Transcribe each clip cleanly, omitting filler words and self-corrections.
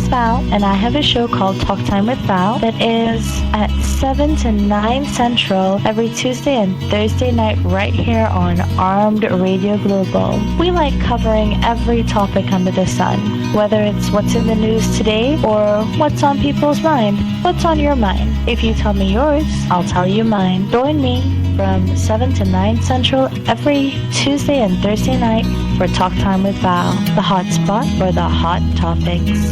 is Val, and I have a show called Talk Time with Val that is at 7 to 9 Central every Tuesday and Thursday night right here on Armed Radio Global. We like covering every topic under the sun, whether it's what's in the news today or what's on people's mind. What's on your mind? If you tell me yours, I'll tell you mine. Join me from 7 to 9 Central every Tuesday and Thursday night for Talk Time with Val, the hot spot for the hot topics.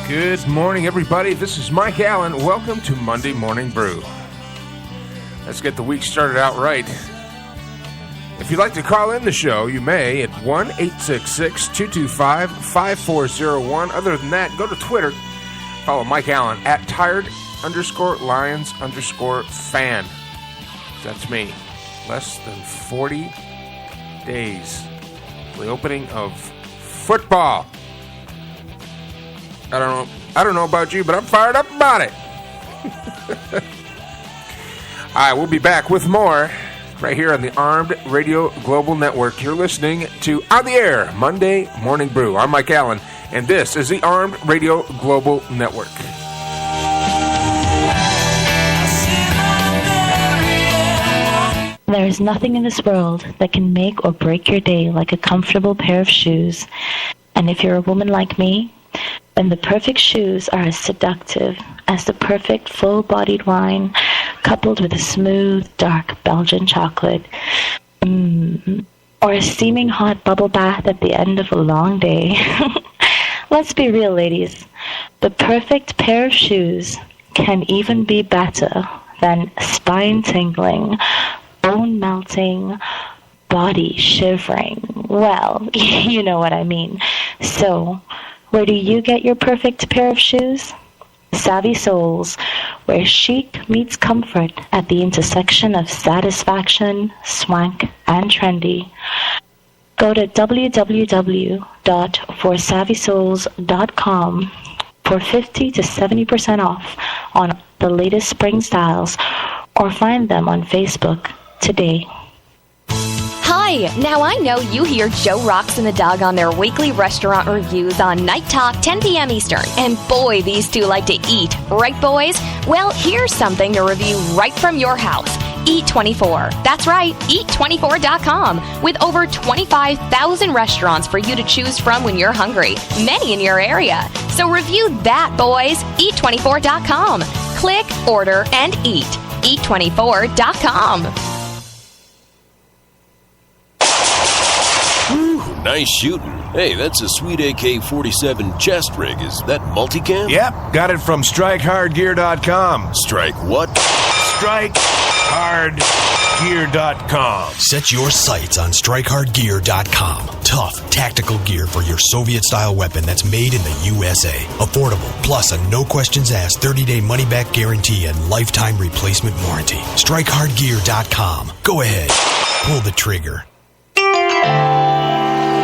Good morning, everybody. This is Mike Allen. Welcome to Monday Morning Brew. Let's get the week started out right. If you'd like to call in the show, you may at 1-866-225-5401. Other than that, go to Twitter. Follow Mike Allen at tired_lions_fan. That's me. Less than 40 days. The opening of football. I don't know about you, but I'm fired up about it. All right, we'll be back with more right here on the Armed Radio Global Network. You're listening to On the Air Monday Morning Brew. I'm Mike Allen, and this is the Armed Radio Global Network. There is nothing in this world that can make or break your day like a comfortable pair of shoes. And if you're a woman like me, then the perfect shoes are as seductive as the perfect full-bodied wine coupled with a smooth, dark Belgian chocolate. Or a steaming hot bubble bath at the end of a long day. Let's be real, ladies. The perfect pair of shoes can even be better than spine-tingling, bone-melting, body-shivering. Well, you know what I mean. So, where do you get your perfect pair of shoes? Savvy Souls, where chic meets comfort at the intersection of satisfaction, swank, and trendy. Go to www.forsavvysouls.com for 50 to 70% off on the latest spring styles, or find them on Facebook today. Hi, now I know you hear Joe Rocks and the Dog on their weekly restaurant reviews on Night Talk, 10 p.m. Eastern. And boy, these two like to eat. Right, boys? Well, here's something to review right from your house. Eat24. That's right, eat24.com. With over 25,000 restaurants for you to choose from when you're hungry. Many in your area. So review that, boys. Eat24.com. Click, order, and eat. Eat24.com. Nice shooting. Hey, that's a sweet AK-47 chest rig. Is that multicam? Yep, got it from StrikeHardGear.com. Strike what? StrikeHardGear.com. Set your sights on StrikeHardGear.com. Tough, tactical gear for your Soviet-style weapon that's made in the USA. Affordable, plus a no-questions-asked 30-day money-back guarantee and lifetime replacement warranty. StrikeHardGear.com. Go ahead. Pull the trigger.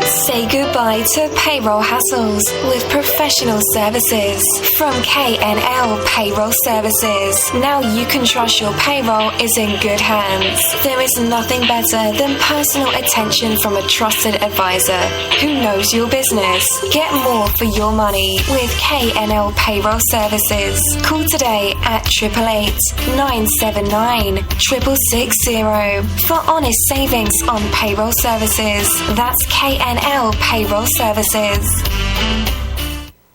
Say goodbye to payroll hassles with professional services from K&L Payroll Services. Now you can trust your payroll is in good hands. There is nothing better than personal attention from a trusted advisor who knows your business. Get more for your money with K&L Payroll Services. Call today at 888-979-6660 for honest savings on payroll services. That's K&L Payroll Services.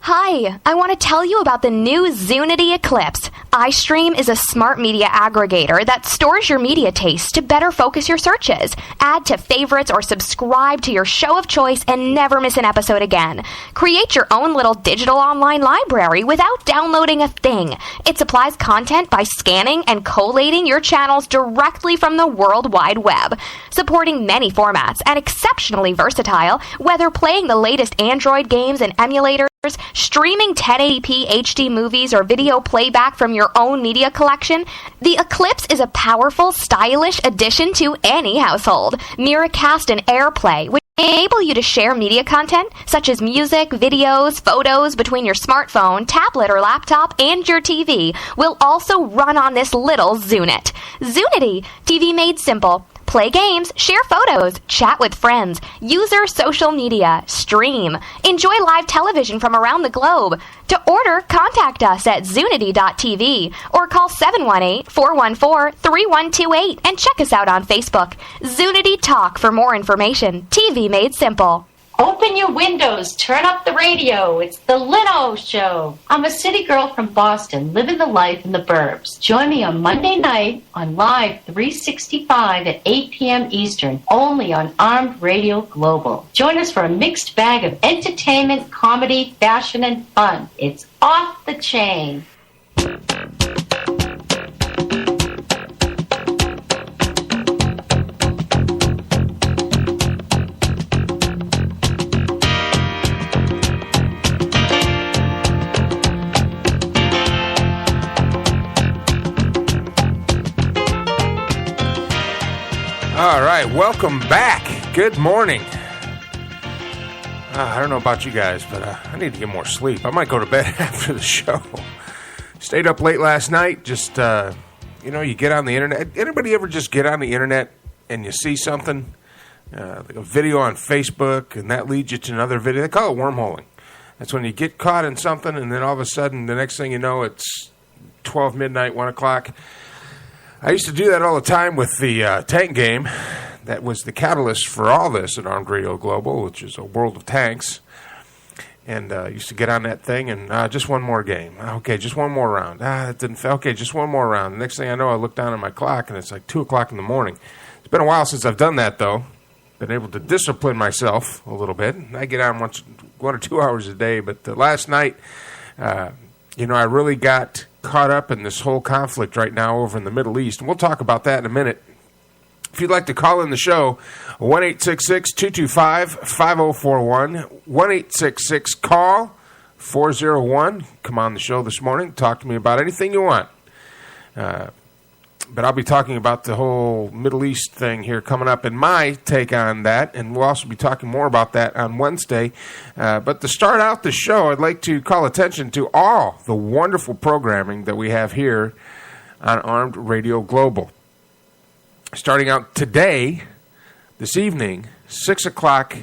Hi, I want to tell you about the new Zunity Eclipse. iStream is a smart media aggregator that stores your media tastes to better focus your searches. Add to favorites or subscribe to your show of choice and never miss an episode again. Create your own little digital online library without downloading a thing. It supplies content by scanning and collating your channels directly from the World Wide Web. Supporting many formats and exceptionally versatile, whether playing the latest Android games and emulators, streaming 1080p HD movies or video playback from your own media collection, the Eclipse is a powerful, stylish addition to any household. Miracast and AirPlay, which enable you to share media content such as music, videos, photos between your smartphone, tablet, or laptop and your TV, will also run on this little Zunit. Zunity, TV made simple. Play games, share photos, chat with friends, user social media, stream, enjoy live television from around the globe. To order, contact us at Zunity.tv or call 718-414-3128 and check us out on Facebook. Zunity Talk for more information. TV made simple. Open your windows, turn up the radio. It's the Leno Show. I'm a city girl from Boston, living the life in the burbs. Join me on Monday night on Live 365 at 8 p.m. Eastern, only on Armed Radio Global. Join us for a mixed bag of entertainment, comedy, fashion, and fun. It's off the chain. All right, welcome back. Good morning. I don't know about you guys, but I need to get more sleep. I might go to bed after the show. Stayed up late last night. Just, you get on the internet. Anybody ever just get on the internet and you see something, like a video on Facebook, and that leads you to another video? They call it wormholing. That's when you get caught in something, and then all of a sudden, the next thing you know, it's 12 midnight, 1 o'clock. I used to do that all the time with the tank game. That was the catalyst for all this at Armed Radio Global, which is a world of tanks. And I used to get on that thing and just one more game. Okay, just one more round. It didn't fail. Okay, just one more round. The next thing I know, I look down at my clock, and it's like 2 o'clock in the morning. It's been a while since I've done that, though. Been able to discipline myself a little bit. I get on 1 or 2 hours a day. But last night, I really got caught up in this whole conflict right now over in the Middle East. And we'll talk about that in a minute. If you'd like to call in the show, 1-866-225-5041, 1-866-CALL-401. Come on the show this morning. Talk to me about anything you want. But I'll be talking about the whole Middle East thing here coming up and my take on that, and we'll also be talking more about that on Wednesday. But to start out the show, I'd like to call attention to all the wonderful programming that we have here on Armed Radio Global. Starting out today, this evening, 6 o'clock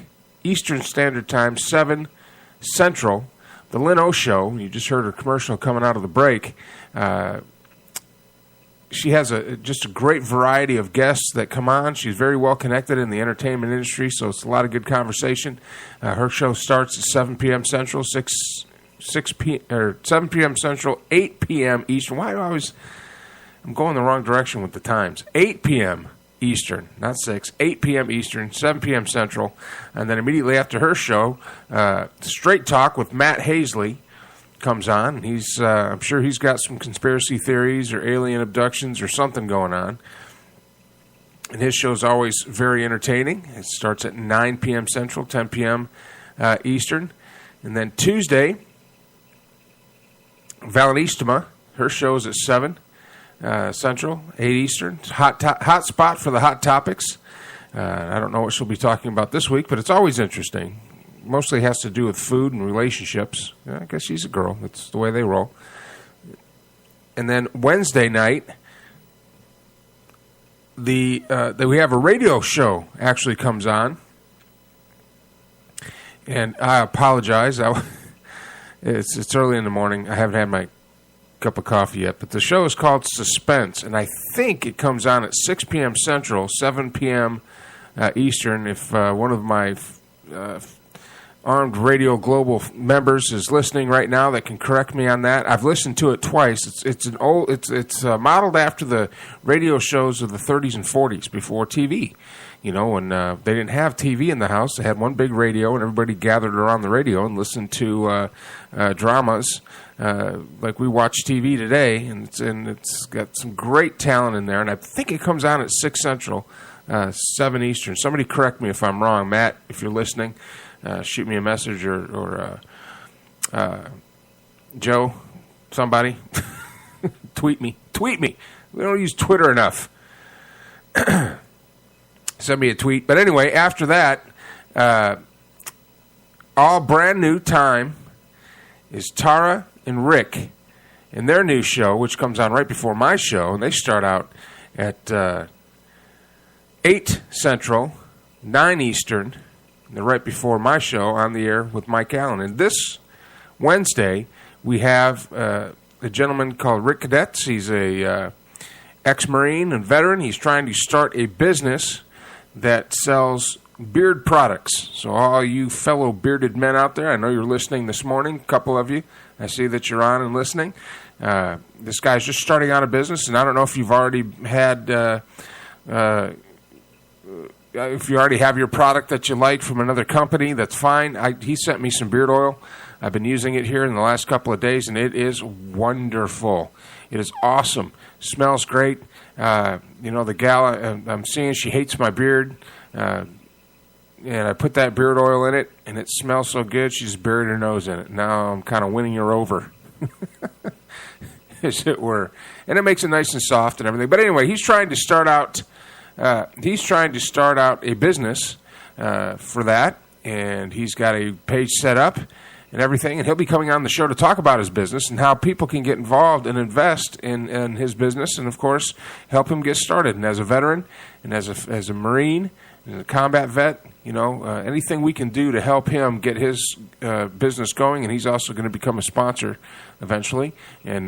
Eastern Standard Time, 7 Central, the Leno Show. You just heard her commercial coming out of the break. She has just a great variety of guests that come on. She's very well connected in the entertainment industry, so it's a lot of good conversation. Her show starts at 7 p.m. Central, 7 p.m. Central, 8 p.m. Eastern. I'm going the wrong direction with the times. 8 p.m. Eastern, not 6. 8 p.m. Eastern, 7 p.m. Central. And then immediately after her show, Straight Talk with Matt Hazley comes on. He's I'm sure he's got some conspiracy theories or alien abductions or something going on. And his show's always very entertaining. It starts at 9 p.m. Central, 10 p.m. Eastern. And then Tuesday, Valenistama, her show's at 7 Central, 8 Eastern. Hot spot for the hot topics. I don't know what she'll be talking about this week, but it's always interesting. Mostly has to do with food and relationships. I guess she's a girl. That's the way they roll. And then Wednesday night, we have a radio show actually comes on. And I apologize. It's early in the morning. I haven't had my cup of coffee yet. But the show is called Suspense. And I think it comes on at 6 p.m. Central, 7 p.m. Eastern. If one of my Armed Radio Global members is listening right now that can correct me on that. I've listened to it twice. It's modeled after the radio shows of the 30s and 40s before TV. You know, when they didn't have TV in the house, they had one big radio, and everybody gathered around the radio and listened to dramas like we watch TV today. And it's got some great talent in there. And I think it comes on at 6 Central, 7 Eastern. Somebody correct me if I'm wrong, Matt, if you're listening. Shoot me a message or Joe, somebody, tweet me. We don't use Twitter enough. Send me a tweet. But anyway, after that, all brand new time is Tara and Rick in their new show, which comes on right before my show. And they start out at 8 Central, 9 Eastern. They're right before my show on the air with Mike Allen. And this Wednesday, we have a gentleman called Rick Cadets. He's a ex-Marine and veteran. He's trying to start a business that sells beard products. So all you fellow bearded men out there, I know you're listening this morning, a couple of you. I see that you're on and listening. This guy's just starting out a business, and I don't know if you've already had... if you already have your product that you like from another company, that's fine. He sent me some beard oil. I've been using it here in the last couple of days, and it is wonderful. It is awesome. Smells great. The gal I'm seeing, she hates my beard. And I put that beard oil in it, and it smells so good, she's buried her nose in it. Now I'm kind of winning her over, as it were. And it makes it nice and soft and everything. But anyway, he's trying to start out a business for that, and he's got a page set up and everything, and he'll be coming on the show to talk about his business and how people can get involved and invest in his business, and of course help him get started. And as a veteran, and as a Marine, and a combat vet, anything we can do to help him get his business going. And he's also going to become a sponsor eventually and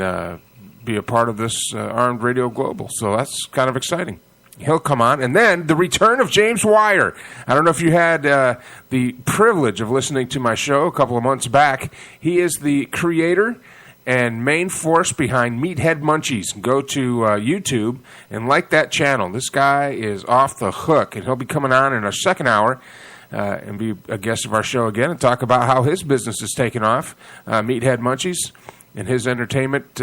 be a part of this Armed Radio Global. So that's kind of exciting. He'll come on. And then the return of James Wire. I don't know if you had the privilege of listening to my show a couple of months back. He is the creator and main force behind Meathead Munchies. Go to YouTube and like that channel. This guy is off the hook, and he'll be coming on in our second hour and be a guest of our show again and talk about how his business is taking off, Meathead Munchies, and his entertainment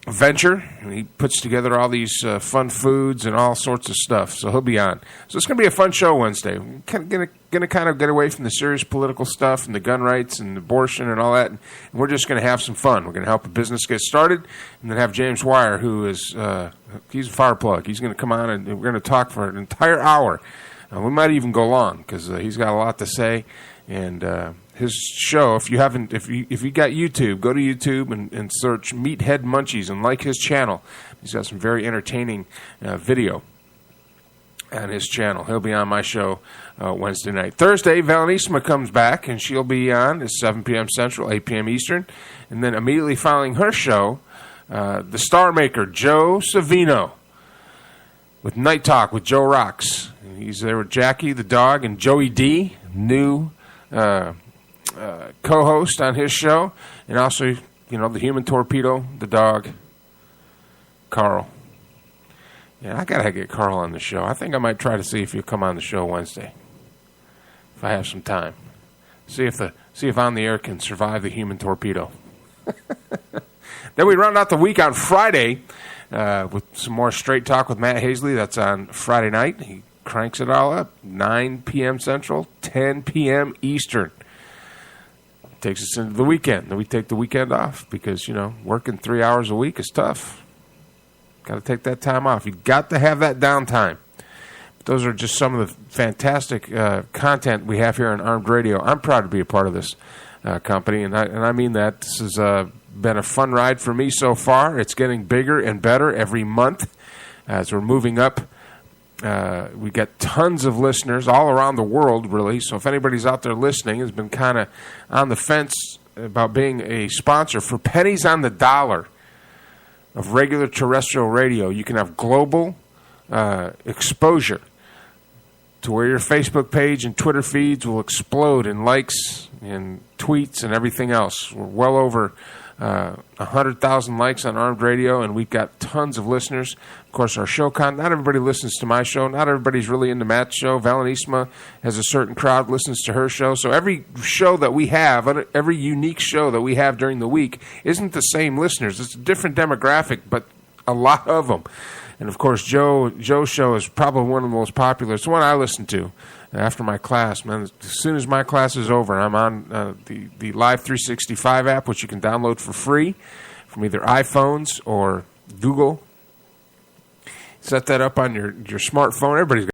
venture. And he puts together all these fun foods and all sorts of stuff. So he'll be on. So it's going to be a fun show Wednesday. We're going to kind of get away from the serious political stuff and the gun rights and abortion and all that. And we're just going to have some fun. We're going to help a business get started, and then have James Wire, who is he's a fire plug. He's going to come on, and we're going to talk for an entire hour. We might even go long because he's got a lot to say. And his show, if you got YouTube, go to YouTube and search Meathead Munchies and like his channel. He's got some very entertaining video on his channel. He'll be on my show Wednesday night. Thursday, Valenissima comes back, and she'll be on at 7 p.m. Central, 8 p.m. Eastern. And then immediately following her show, the Star Maker, Joe Savino, with Night Talk with Joe Rocks. And he's there with Jackie, the dog, and Joey D, new co-host on his show, and also, the Human Torpedo, the dog, Carl. Yeah, I gotta get Carl on the show. I think I might try to see if he'll come on the show Wednesday, if I have some time. See if On the Air can survive the Human Torpedo. Then we round out the week on Friday with some more Straight Talk with Matt Hazley. That's on Friday night. He cranks it all up. 9 p.m. Central, 10 p.m. Eastern. Takes us into the weekend. Then we take the weekend off because, working 3 hours a week is tough. Got to take that time off. You've got to have that downtime. But those are just some of the fantastic content we have here on Armed Radio. I'm proud to be a part of this company, and I mean that. This has been a fun ride for me so far. It's getting bigger and better every month as we're moving up. We get tons of listeners all around the world, really. So if anybody's out there listening, has been kind of on the fence about being a sponsor for pennies on the dollar of regular terrestrial radio, you can have global exposure to where your Facebook page and Twitter feeds will explode in likes and tweets and everything else. We're well over 100,000 likes on Armed Radio, and we've got tons of listeners. Of course, our show not everybody listens to my show. Not everybody's really into Matt's show. Valenissima has a certain crowd listens to her show. So every show that we have, every unique show that we have during the week isn't the same listeners. It's a different demographic, but a lot of them. And, of course, Joe's show is probably one of the most popular. It's the one I listen to after my class. Man, as soon as my class is over, I'm on the Live 365 app, which you can download for free from either iPhones or Google. Set that up on your smartphone. Everybody's got